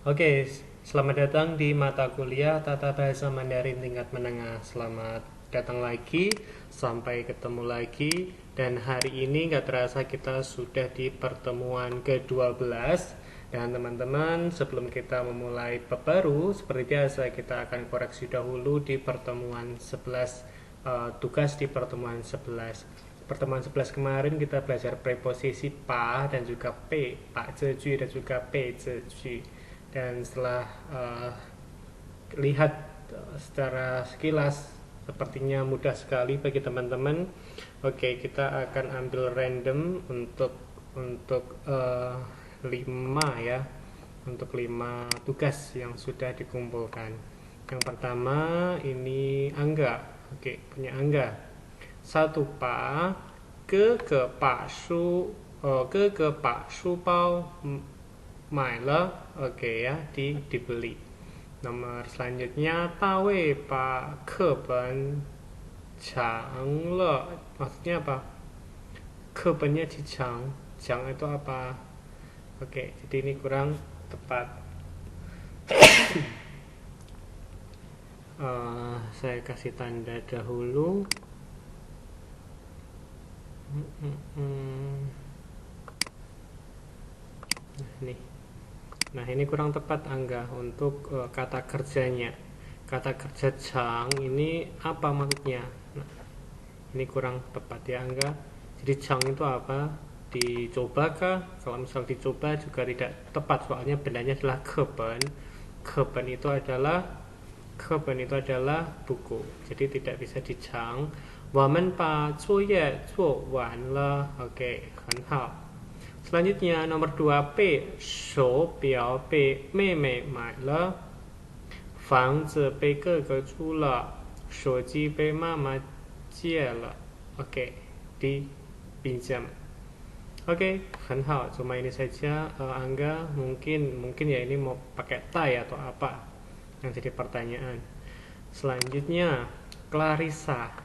Oke, selamat datang di mata kuliah Tata Bahasa Mandarin tingkat menengah. Selamat datang lagi, sampai ketemu lagi. Dan hari ini nggak terasa kita sudah di pertemuan ke-12. Dan teman-teman, sebelum kita memulai bab baru, seperti biasa kita akan koreksi dahulu di pertemuan 11, tugas di pertemuan 11. Pertemuan 11 kemarin kita belajar preposisi pa dan juga pe, pa zeju dan juga pe zeju. Dan setelah lihat secara sekilas sepertinya mudah sekali bagi teman-teman. Oke, kita akan ambil random untuk 5 ya, untuk 5 tugas yang sudah dikumpulkan. Yang pertama ini Angga. Oke, punya Angga. Satu pa ke pak su ke pak su bao oke ya, dibeli. Nomor selanjutnya tawe pak kepen chang le, maksudnya apa? Kepennya dicang, cang itu apa? Oke, jadi ini kurang tepat. Saya kasih tanda dahulu. Nih. Nah, ini kurang tepat Angga untuk kata kerjanya. Kata kerja chang ini apa maksudnya? Nah, ini kurang tepat ya Angga. Jadi chang itu apa? Dicobakah? Kalau misal dicoba juga tidak tepat, soalnya bendanya adalah kepen. Kepen itu adalah buku. Jadi tidak bisa dicang. 我们把作业做完了. Oke, 很好. Selanjutnya nomor 2 P, 手表被妹妹买了，房子被哥哥租了，手机被妈妈借了。Oke, dipinjam. Oke, 很好. Cuma ini saja. Angga mungkin ya ini mau pakai tai atau apa yang jadi pertanyaan. Selanjutnya Clarissa.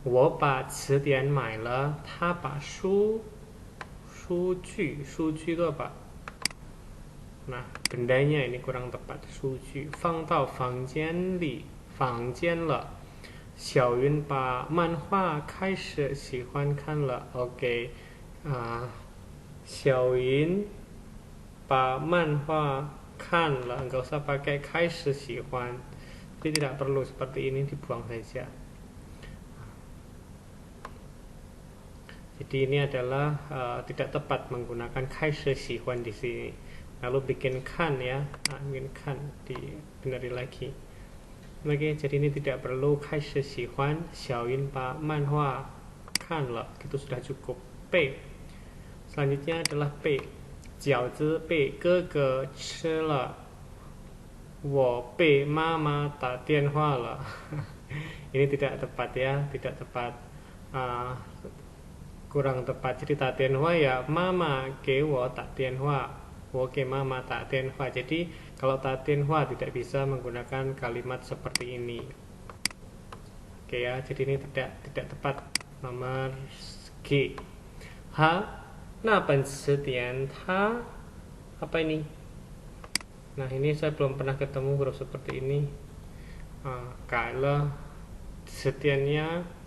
我把词典买了，他把书具itu apa? Nah, bendanya ini kurang tepat. 书具放到房间里，房间了。小云把漫画开始喜欢看了。OK，小云把漫画看了，enggak usah pakai 开始喜欢. Jadi tidak perlu seperti ini, dibuang saja. Jadi ini adalah tidak tepat menggunakan 开始喜欢 di sini. Lalu bikin kan ya, bikin kan dibenari lagi. Oke, jadi ini tidak perlu 开始喜欢小云把漫画看了, itu sudah cukup. P. Selanjutnya adalah P. 饺子被哥哥吃了，我被妈妈打电话了. Ini tidak tepat ya, tidak tepat. Kurang tepat. Jadi 打电话 ya mama给我打电话，我给妈妈打电话. Jadi kalau 打电话 tidak bisa menggunakan kalimat seperti ini. Oke ya, jadi ini tidak tepat. Nomor G. H. 那本词典它 apa ini? Nah, ini saya belum pernah ketemu huruf seperti ini. Kalau setiannya,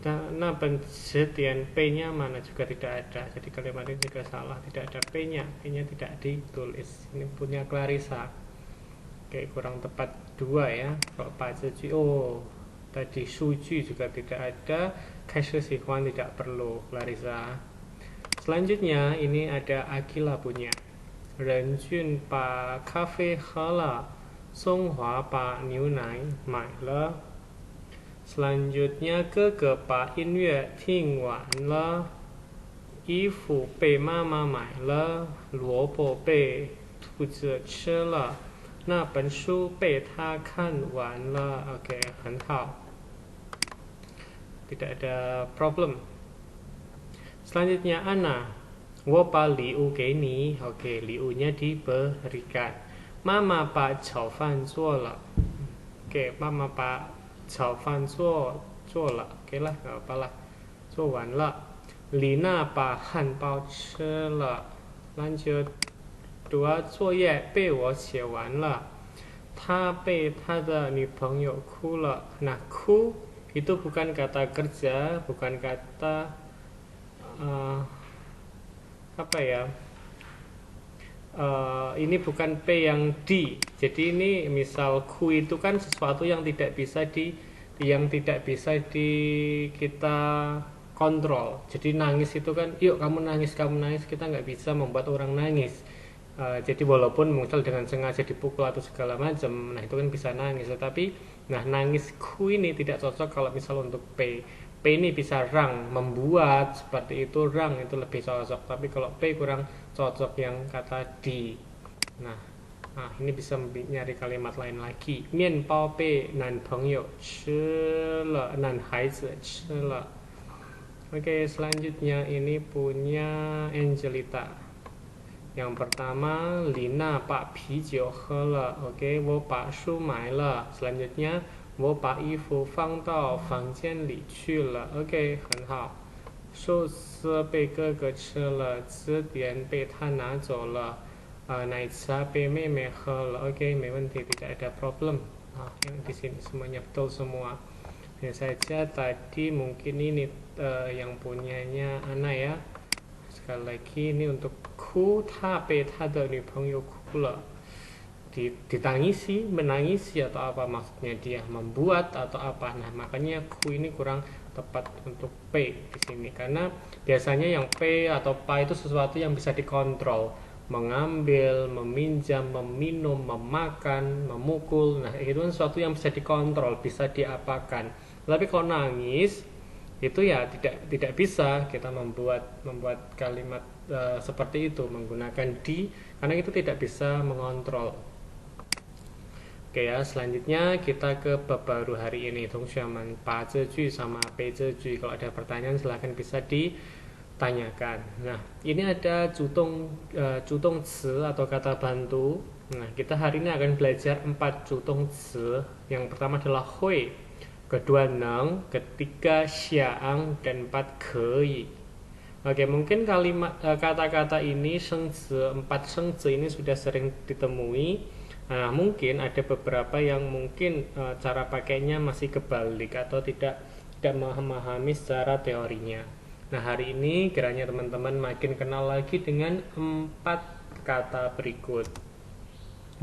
nah pensetian P-nya mana juga tidak ada. Jadi kalimat ini juga salah, tidak ada P-nya. P-nya tidak ditulis. Ini punya Clarissa. Oke, kurang tepat 2 ya. Kalau Pak Zeju, tadi suju juga tidak ada. Kaisha Sihuan tidak perlu, Clarissa. Selanjutnya ini ada Akila punya. Ren Jun pa kafe hala, Song Hua pa niu nai mai le. Selanjutnya ke pa in yue ting wan le, yi fu bei mama mai le, luo bo bei tu zi chi le, na ben shu bei ta kan wan le. Oke, 很好. Tidak ada problem. Selanjutnya Ana. 我把礼物给你. Oke, liunya diberikan. Mama把炒饭做了. Oke, mama 把炒饭做了. Oke lah, nggak apa lah. 做完了. Lina 把汉堡吃了. Lanjut. dua 作业被我写完了他被他的女朋友哭了 nah ku itu bukan kata kerja, bukan kata apa ya, ini bukan P yang di. Jadi ini misal ku itu kan sesuatu yang tidak bisa di kita kontrol. Jadi nangis itu kan, yuk kamu nangis, kita nggak bisa membuat orang nangis. Jadi walaupun misal dengan sengaja dipukul atau segala macam, nah itu kan bisa nangis. Tetapi nah nangis ku ini tidak cocok kalau misal untuk P. P ini bisa rang, membuat seperti itu, rang itu lebih cocok. Tapi kalau P kurang cocok yang kata di. Nah, ini bisa nyari kalimat lain lagi. Mian bao bei nan pengyou chi le, nan haizi chi le. Oke, selanjutnya ini punya Angelita. Yang pertama, Lina pak pijiu he le. Oke, wo把书买了. Selanjutnya,我把衣服放到房间里去了 OK 很好寿司被哥哥吃了字典被他拿走了奶茶被妹妹喝了 OK 没问题 tidak ada problem yang di sini semuanya betul semua hanya saja tadi mungkin ini yang punyanya Ana ya sekali lagi ini untuk ku他被他的女朋友哭了ditangisi, menangisi atau apa maksudnya dia membuat atau apa. Nah, makanya ku ini kurang tepat untuk P di sini karena biasanya yang P atau pa itu sesuatu yang bisa dikontrol. Mengambil, meminjam, meminum, memakan, memukul. Nah, itu kan sesuatu yang bisa dikontrol, bisa diapakan. Tapi kalau nangis itu ya tidak bisa kita membuat kalimat seperti itu menggunakan di karena itu tidak bisa mengontrol. Oke ya, selanjutnya kita ke bab baru hari ini. Tongxuaman, pa zhe sama bei zhe. Kalau ada pertanyaan silahkan bisa ditanyakan. Nah, ini ada cutong ci atau kata bantu. Nah, kita hari ini akan belajar 4 cutong ci. Yang pertama adalah hui, kedua neng, ketiga xiang, dan 4 kei. Oke, mungkin kalimat kata-kata ini shengzi, 4 shengzi ini sudah sering ditemui. Nah, mungkin ada beberapa yang mungkin cara pakainya masih kebalik atau tidak memahami secara teorinya. Nah, hari ini kiranya teman-teman makin kenal lagi dengan 4 kata berikut.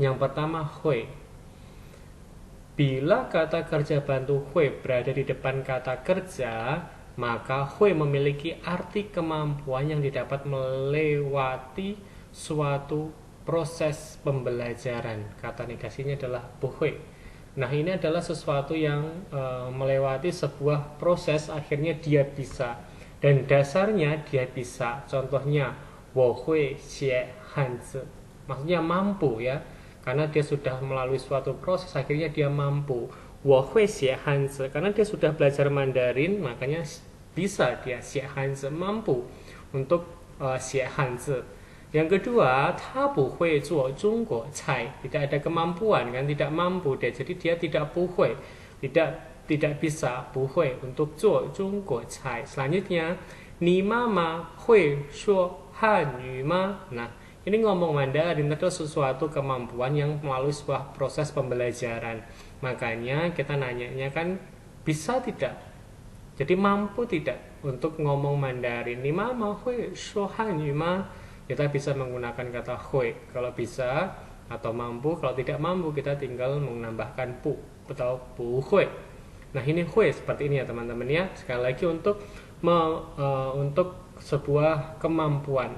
Yang pertama, hui. Bila kata kerja bantu hui berada di depan kata kerja, maka hui memiliki arti kemampuan yang didapat melewati suatu proses pembelajaran. Kata negasinya adalah buhui. Nah, ini adalah sesuatu yang melewati sebuah proses akhirnya dia bisa dan dasarnya dia bisa. Contohnya wo hui xie hanzi. Maksudnya mampu ya. Karena dia sudah melalui suatu proses akhirnya dia mampu. Wo hui xie hanzi karena dia sudah belajar Mandarin makanya bisa dia xie hanzi mampu untuk xie hanzi. Yang kedua, ta bu hui zuo Zhongguo cai. Tidak ada kemampuan kan, tidak mampu dia. Jadi dia tidak bu hui, tidak bisa bu hui untuk zuo Zhongguo cai. Selanjutnya, ni mama hui shuo hanyu ma. Nah, ini ngomong Mandarin itu sesuatu kemampuan yang melalui sebuah proses pembelajaran. Makanya kita nanyanya kan bisa tidak? Jadi mampu tidak untuk ngomong Mandarin? Ni mama hui shuo hanyu ma. Kita bisa menggunakan kata hui kalau bisa atau mampu. Kalau tidak mampu kita tinggal menambahkan pu atau bu hui. Nah, ini hui seperti ini ya teman-teman ya. Sekali lagi untuk sebuah kemampuan,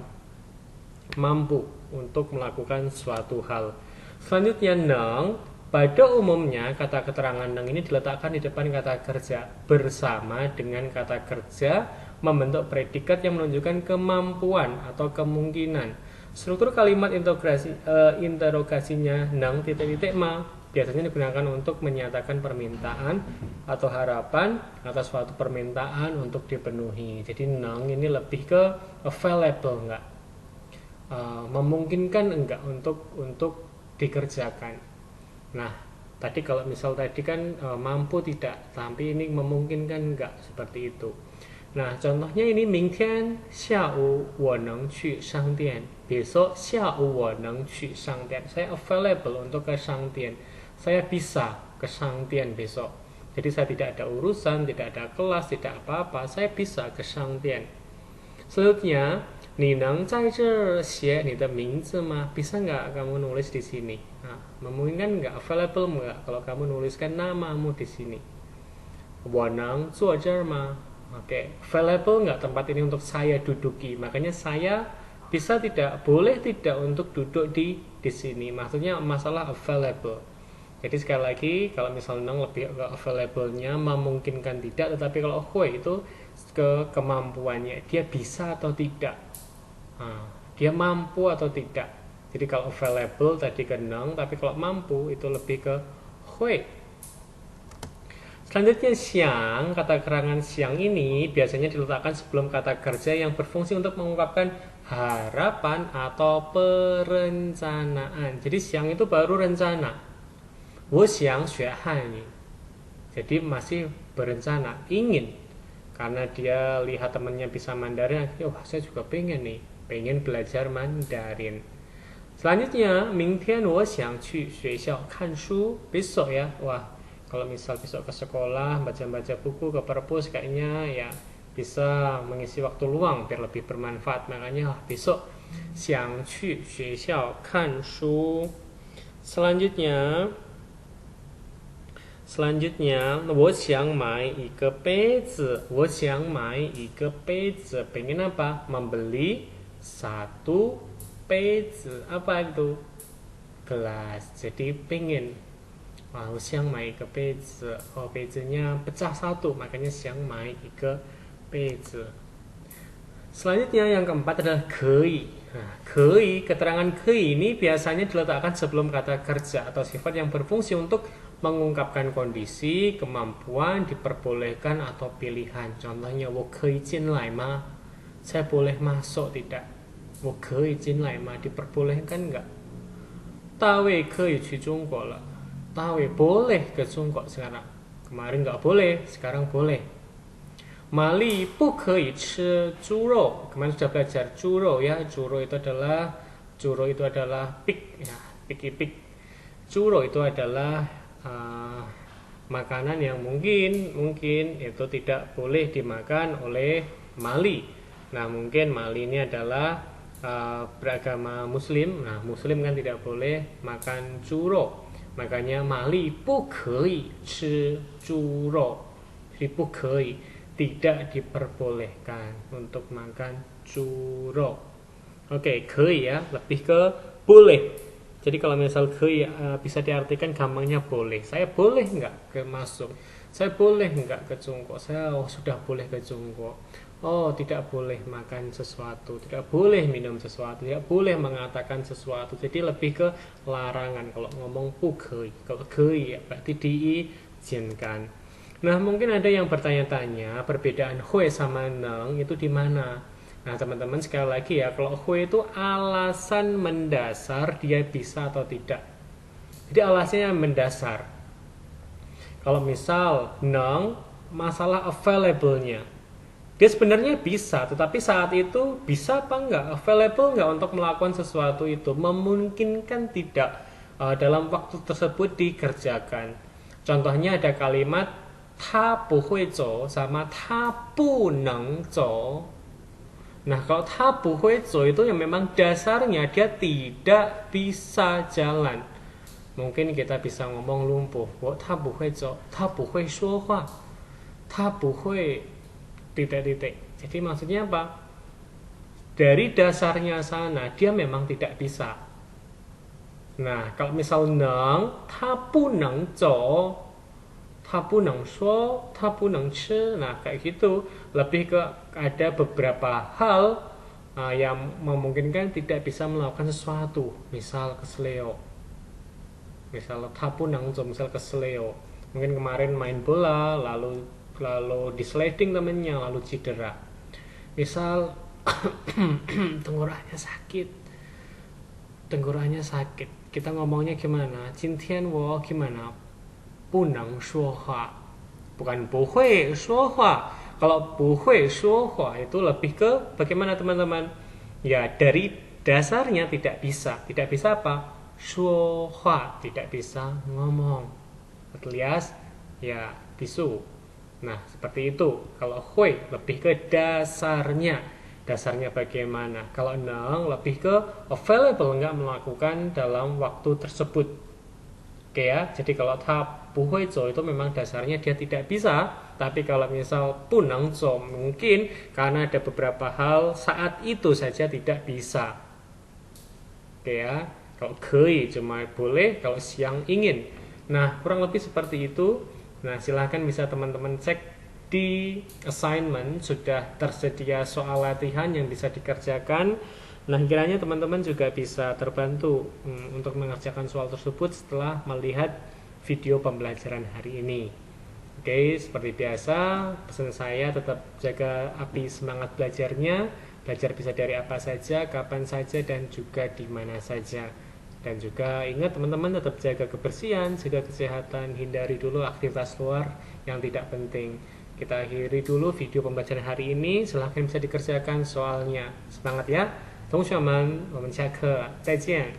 mampu untuk melakukan suatu hal. Selanjutnya neng. Pada umumnya kata keterangan neng ini diletakkan di depan kata kerja bersama dengan kata kerja membentuk predikat yang menunjukkan kemampuan atau kemungkinan. Struktur kalimat interogasinya nang titik-titik ma biasanya digunakan untuk menyatakan permintaan atau harapan atas suatu permintaan untuk dipenuhi. Jadi nang ini lebih ke available enggak, memungkinkan enggak untuk dikerjakan. Nah, tadi kalau misal tadi kan mampu tidak, tapi ini memungkinkan enggak seperti itu. Nah, contohnya ini 明天下午我能去商店. Besok 下午我能去商店. Saya available untuk ke 商店. Saya bisa ke 商店 besok. Jadi saya tidak ada urusan, tidak ada kelas, tidak apa-apa. Saya bisa ke 商店. Selanjutnya, 你能在这写你的名字吗? Bisa nggak kamu nulis di sini? Nah, memungkinkan nggak? Available nggak kalau kamu nuliskan namamu di sini? 我能坐这儿吗? Oke, available nggak tempat ini untuk saya duduki? Makanya saya bisa tidak, boleh tidak untuk duduk di sini. Maksudnya masalah available. Jadi sekali lagi, kalau misalnya lebih ke available-nya memungkinkan tidak, tetapi kalau hui itu ke kemampuannya, dia bisa atau tidak. Nah, dia mampu atau tidak. Jadi kalau available tadi ke neng, tapi kalau mampu itu lebih ke hui. Selanjutnya siang, kata kerangan siang ini biasanya diletakkan sebelum kata kerja yang berfungsi untuk mengungkapkan harapan atau perencanaan. Jadi siang itu baru rencana. 我想学汉语. Jadi masih berencana, ingin. Karena dia lihat temannya bisa Mandarin, wah saya juga pengen nih, pengen belajar Mandarin. Selanjutnya, 明天我想去学校看书. Besok ya, wah kalau misal besok ke sekolah, baca-baca buku ke perpus kayaknya ya bisa mengisi waktu luang biar lebih bermanfaat. Makanya besok 想去学校看书. Selanjutnya 我想买一个杯子. 我想买一个杯子. Pengen apa? Membeli satu 杯子. Apa itu? Gelas. Jadi pengen. Wah, 我想买一个杯子. Oh, 杯子nya pecah satu, makanya 想买一个杯子. Selanjutnya yang keempat adalah 可以. Nah, 可以, keterangan 可以 ini biasanya diletakkan sebelum kata kerja atau sifat yang berfungsi untuk mengungkapkan kondisi, kemampuan, diperbolehkan atau pilihan. Contohnya, 我可以进来吗? Saya boleh masuk tidak? 我可以进来吗? Diperbolehkan enggak? 大卫可以去中国了. Tawe boleh ke Tiongkok sekarang. Kemarin nggak boleh, sekarang boleh. Mali 不可以吃猪肉. Kemarin sudah belajar 猪肉 ya. 猪肉itu adalah pig ya, pig. 猪肉 itu adalah makanan yang mungkin itu tidak boleh dimakan oleh Mali. Nah, mungkin Mali ini adalah beragama Muslim. Nah, Muslim kan tidak boleh makan 猪肉. Makanya Mali 不可以吃猪肉. Jadi 不可以, tidak diperbolehkan untuk makan 猪肉. Oke, 可以 ya, lebih ke boleh. Jadi kalau misal 可以 bisa diartikan gampangnya boleh. Saya boleh nggak ke masuk? Saya boleh nggak ke Tiongkok? Saya sudah boleh ke Tiongkok. Oh, tidak boleh makan sesuatu, tidak boleh minum sesuatu, tidak boleh mengatakan sesuatu. Jadi lebih ke larangan. Kalau ngomong 不可以, kalau 可以 ya berarti diizinkan. Nah, mungkin ada yang bertanya-tanya perbedaan hui sama neng itu di mana? Nah, teman-teman sekali lagi ya, kalau hui itu alasan mendasar dia bisa atau tidak. Jadi alasannya mendasar. Kalau misal neng, masalah available-nya. Dia sebenarnya bisa, tetapi saat itu bisa apa enggak? Available enggak untuk melakukan sesuatu itu? Memungkinkan tidak dalam waktu tersebut dikerjakan. Contohnya ada kalimat 他不会走 sama 他不能走. Nah, kalau 他不会走 itu yang memang dasarnya dia tidak bisa jalan. Mungkin kita bisa ngomong lumpuh. 他不会走, 他不会说话, 他不会... titik-titik. Jadi maksudnya apa? Dari dasarnya sana dia memang tidak bisa. Nah, kalau misal neng, 他不能走, 他不能说, 他不能吃. Nah, kayak gitu. Lebih ke ada beberapa hal yang memungkinkan tidak bisa melakukan sesuatu. Misal kesleo. Misal 他不能走, misal kesleo. Mungkin kemarin main bola lalu di-sliding temennya, lalu cedera. Misal tenggorokannya sakit. Kita ngomongnya gimana? 今天我 gimana? 不能说话. Bukan 不会说话. Kalau 不会说话 itu lebih ke bagaimana teman-teman? Ya, dari dasarnya tidak bisa. Tidak bisa apa? 说话, tidak bisa ngomong. Alias ya bisu. Nah, seperti itu. Kalau hui lebih ke dasarnya. Dasarnya bagaimana? Kalau neng lebih ke available, nggak melakukan dalam waktu tersebut. Oke ya, jadi kalau ta buhui zo itu memang dasarnya dia tidak bisa. Tapi kalau misal punang zo mungkin karena ada beberapa hal saat itu saja tidak bisa. Oke ya, kalau kei cuma boleh kalau siang ingin. Nah, kurang lebih seperti itu. Nah, silahkan bisa teman-teman cek di assignment sudah tersedia soal latihan yang bisa dikerjakan. Nah, kiranya teman-teman juga bisa terbantu untuk mengerjakan soal tersebut setelah melihat video pembelajaran hari ini. Oke, seperti biasa, pesan saya tetap jaga api semangat belajarnya. Belajar bisa dari apa saja, kapan saja, dan juga di mana saja. Dan juga ingat teman-teman tetap jaga kebersihan, jaga kesehatan, hindari dulu aktivitas luar yang tidak penting. Kita akhiri dulu video pembelajaran hari ini. Silahkan bisa dikerjakan soalnya. Semangat ya! 同学们，我们下课再见。